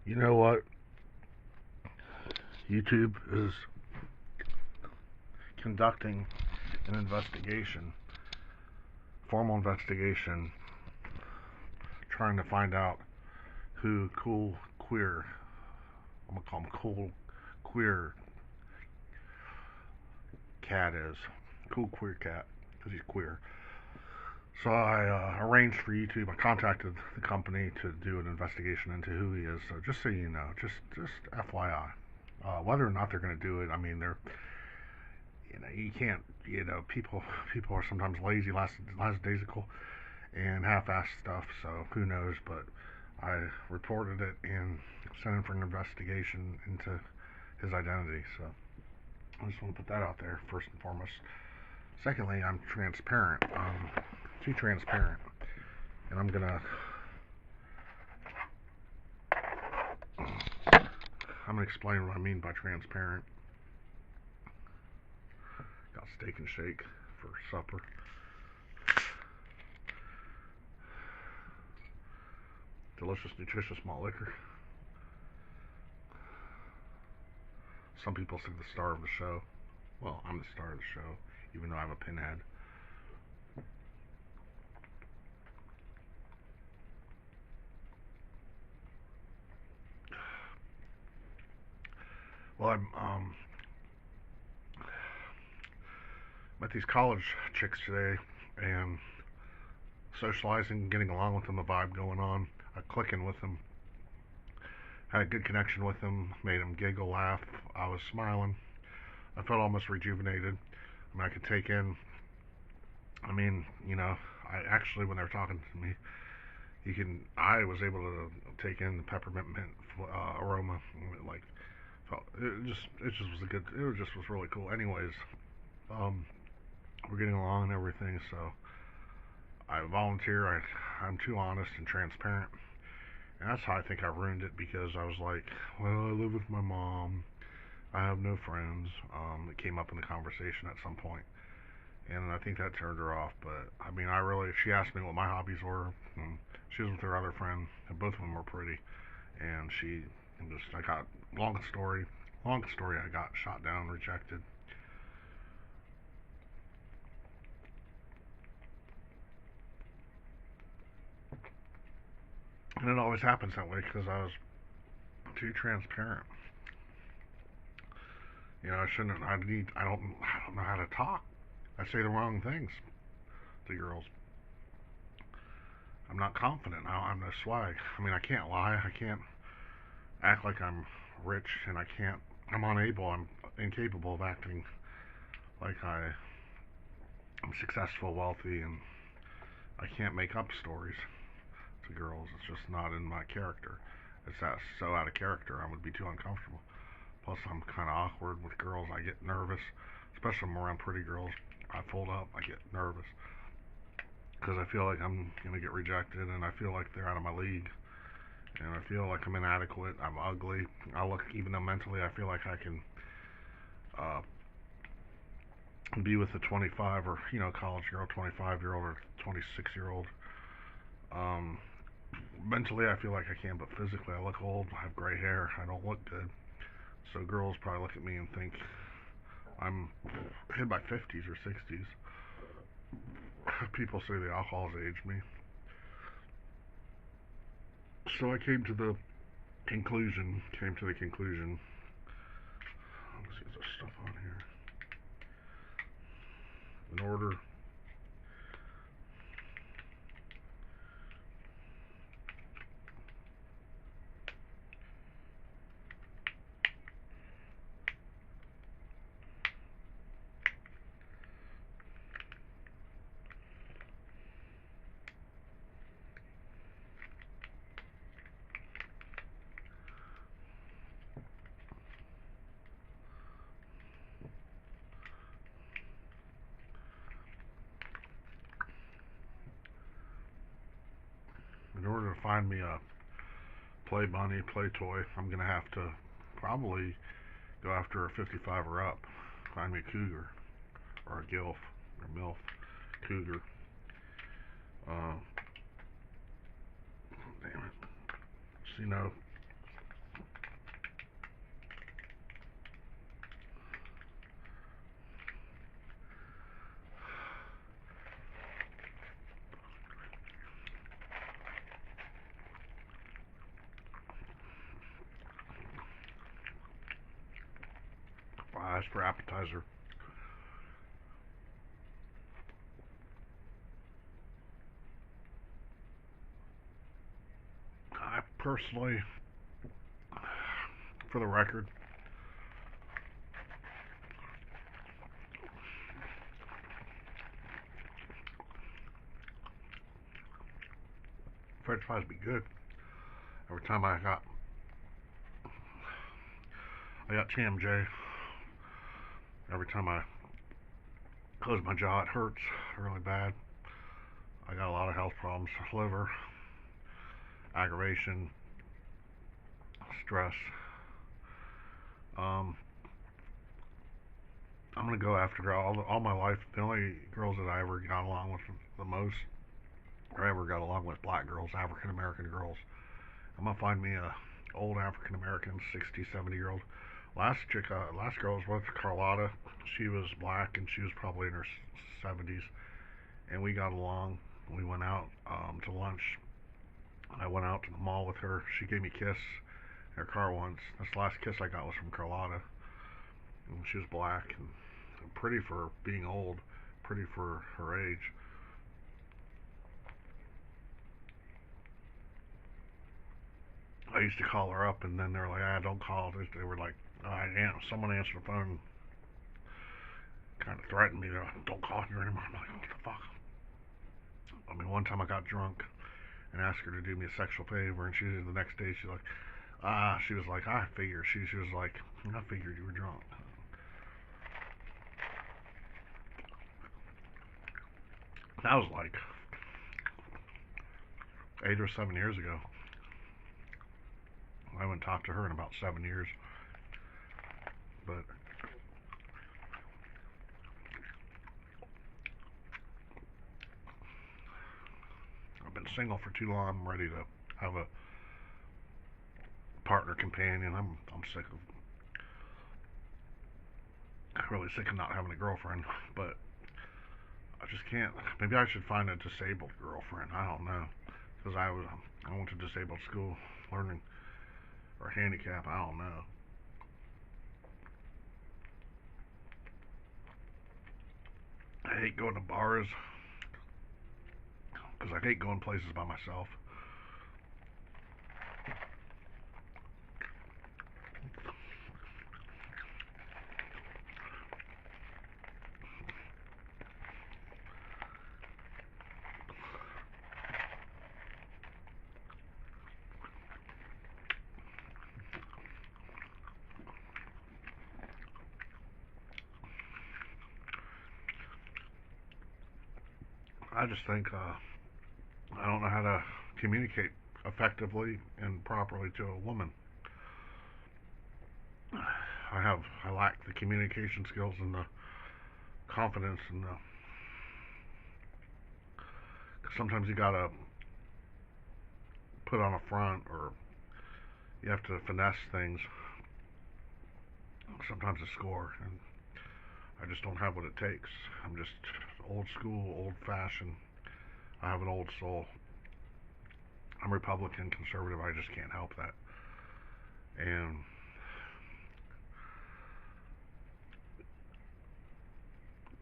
You know what? YouTube is conducting an investigation, formal investigation, trying to find out who Cool Queer, I'm gonna call him Cool Queer Cat is. Cool Queer Cat, because he's queer. So I arranged for YouTube. I contacted the company to do an investigation into who he is. So just so you know, just FYI, whether or not they're going to do it, I mean, they're, you can't, people are sometimes lazy, last days ago, and half-assed stuff. So who knows? But I reported it and sent him for an investigation into his identity. So I just want to put that out there first and foremost. Secondly, I'm transparent. Too transparent, and I'm gonna explain what I mean by transparent. Got steak and shake for supper. Delicious, nutritious malt liquor. Some people say the star of the show. Well, I'm the star of the show, even though I'm a pinhead. Well, I'm met these college chicks today, and socializing, getting along with them, the vibe going on, clicking with them. Had a good connection with them, made them giggle, laugh. I was smiling. I felt almost rejuvenated. I mean, I could take in. I mean, I actually, when they were talking to me, I was able to take in the peppermint mint aroma. Like, it just was a good. It just was really cool. Anyways, we're getting along and everything. So I volunteer. I'm too honest and transparent. And that's how I think I ruined it, because I was like, well, I live with my mom. I have no friends. It came up in the conversation at some point, and I think that turned her off. But I mean, she asked me what my hobbies were, and she was with her other friend, and both of them were pretty. And I got, long story, I got shot down, rejected. And it always happens that way because I was too transparent. I shouldn't. I don't know how to talk. I say the wrong things to girls. I'm not confident. I'm no swag. I mean, I can't lie. I can't act like I'm rich, and I can't. I'm incapable of acting like I'm successful, wealthy, and I can't make up stories to girls. It's just not in my character. It's so out of character. I would be too uncomfortable. Plus, I'm kind of awkward with girls. I get nervous, especially when I'm around pretty girls. I fold up. I get nervous because I feel like I'm gonna get rejected, and I feel like they're out of my league, and I feel like I'm inadequate. I'm ugly. Even though mentally I feel like I can uh, be with a 25 or college girl, 25-year-old or 26-year-old. Um, Mentally I feel like I can, but physically I look old. I have gray hair. I don't look good. So girls probably look at me and think I'm in my 50s or 60s. People say the alcohol's aged me. So I came to the conclusion. Let's see, there's stuff on here. In order to find me a play bunny, play toy, I'm gonna have to probably go after a 55 or up. Find me a cougar or a gilf or milf cougar. Uh, Damn it. So, fries for appetizer. I personally, for the record, French fries be good. Every time I got TMJ. Every time I close my jaw, it hurts really bad. I got a lot of health problems: liver, aggravation, stress. Um, I'm gonna go after all my life. The only girls that I ever got along with the most, or ever got along with, black girls, African American girls. I'm gonna find me a old African American, 60, 70-year-old. Last girl was with Carlotta. She was black and she was probably in her 70s, and we got along. We went out to lunch. I went out to the mall with her. She gave me a kiss in her car once. That's the last kiss I got was from Carlotta. And she was black and pretty for being old, pretty for her age. I used to call her up, and then they were like, don't call. They were like, someone answered the phone, kind of threatened me. They're like, don't call her anymore. I'm like, what the fuck? I mean, one time I got drunk and asked her to do me a sexual favor, and the next day she was like, I figured. She was like, I figured you were drunk. That was like 8 or 7 years ago. I haven't talked to her in about 7 years. But I've been single for too long. I'm ready to have a partner, companion. I'm sick of really sick of not having a girlfriend, but I just can't. Maybe I should find a disabled girlfriend. I don't know, because I went to disabled school, learning, or handicap. I don't know. I hate going to bars because I hate going places by myself. I just think I don't know how to communicate effectively and properly to a woman. I lack the communication skills and the confidence and the. Cause sometimes you gotta put on a front, or you have to finesse things. Sometimes to score, and I just don't have what it takes. I'm just old school, old fashioned. I have an old soul. I'm Republican, conservative. I just can't help that. And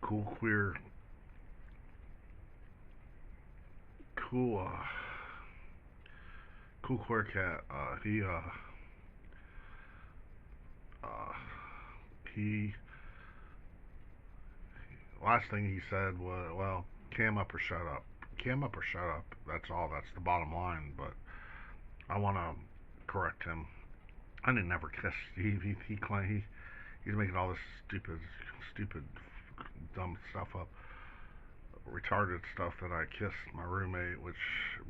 cool queer, cool, cool queer cat. Uh, he. Last thing he said was, "Well, cam up or shut up. Cam up or shut up. That's all. That's the bottom line." But I want to correct him. I didn't never kiss. He claimed he's making all this stupid, dumb stuff up, retarded stuff that I kissed my roommate, which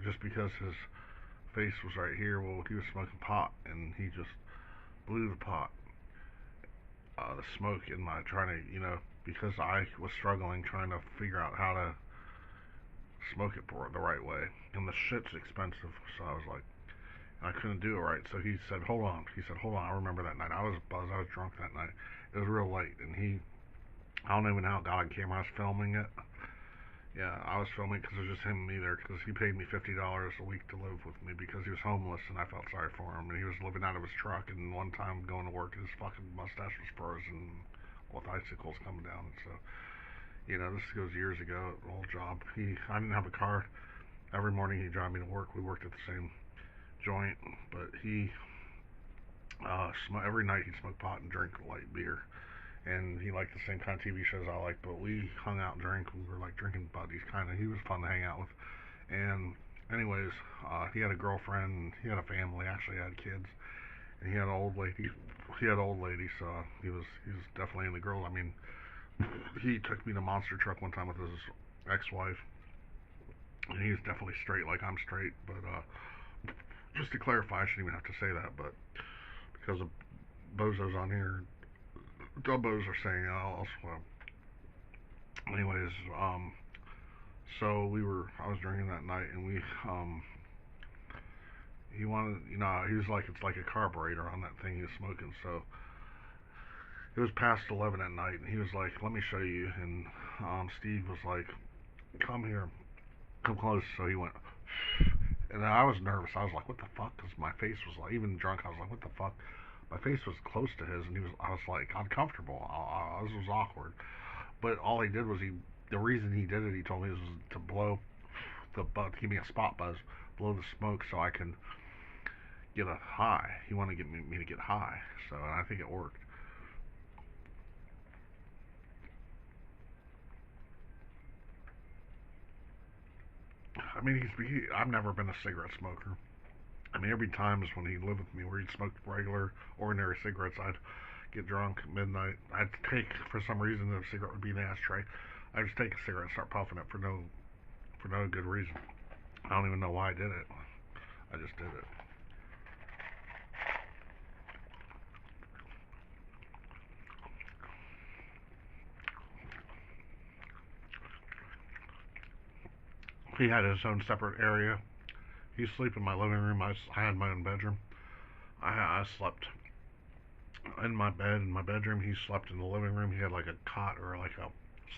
just because his face was right here. Well, he was smoking pot, and he just blew the pot, the smoke in my trying to, because I was struggling trying to figure out how to smoke it the right way, and the shit's expensive. So I was like, I couldn't do it right. So he said, "Hold on." He said, "Hold on." I remember that night. I was buzzed. I was drunk that night. It was real late, and I don't even know how it got on camera. I was filming it. Yeah, I was filming because it was just him and me there, because he paid me $50 a week to live with me because he was homeless, and I felt sorry for him. And he was living out of his truck, and one time going to work, his fucking mustache was frozen with icicles coming down. And so, this goes years ago. Old job. I didn't have a car. Every morning he'd drive me to work. We worked at the same joint, but every night he'd smoke pot and drink light beer. And he liked the same kind of TV shows I liked, but we hung out and drank. We were like drinking buddies, kind of. He was fun to hang out with. And anyways, he had a girlfriend. And he had a family. Actually, had kids. And he had an old lady. He had an old lady, so he was definitely into girls. I mean, he took me to Monster Truck one time with his ex-wife, and he was definitely straight, like I'm straight. But just to clarify, I shouldn't even have to say that, but because of bozos on here, dubbos are saying elsewhere. Anyways, so I was drinking that night, and he wanted, he was like, it's like a carburetor on that thing he was smoking. So it was past 11 at night, and he was like, let me show you. And Steve was like, come here, come close. So he went, and I was nervous. I was like, what the fuck? Because my face was like, even drunk, I was like, what the fuck? My face was close to his, and I was like uncomfortable. This was awkward. But all he did was the reason he did it, he told me, was to blow the buzz, give me a spot buzz, blow the smoke so I can get a high. He wanted to get me to get high, so and I think it worked. I mean, I've never been a cigarette smoker. I mean, every time is when he lived with me, where he'd smoke regular, ordinary cigarettes. I'd get drunk at midnight. I'd take, for some reason, the cigarette would be in the ashtray. I'd just take a cigarette and start puffing it for no good reason. I don't even know why I did it. I just did it. He had his own separate area. He slept in my living room. I had my own bedroom. I slept in my bed in my bedroom. He slept in the living room. He had like a cot or like a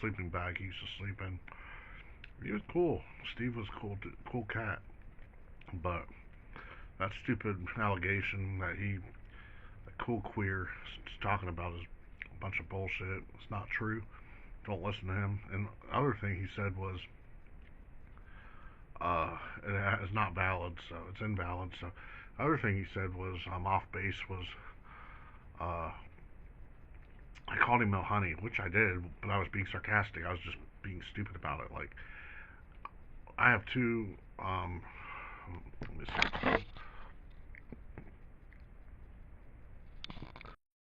sleeping bag he used to sleep in. He was cool. Steve was cool, cool cat. But that stupid allegation that a cool queer, is talking about is a bunch of bullshit. It's not true. Don't listen to him. And the other thing he said was, it is not valid, so it's invalid. So the other thing he said was, off base was, uh, I called him Mo Honey, which I did, but I was being sarcastic. I was just being stupid about it. Like, I have two, let me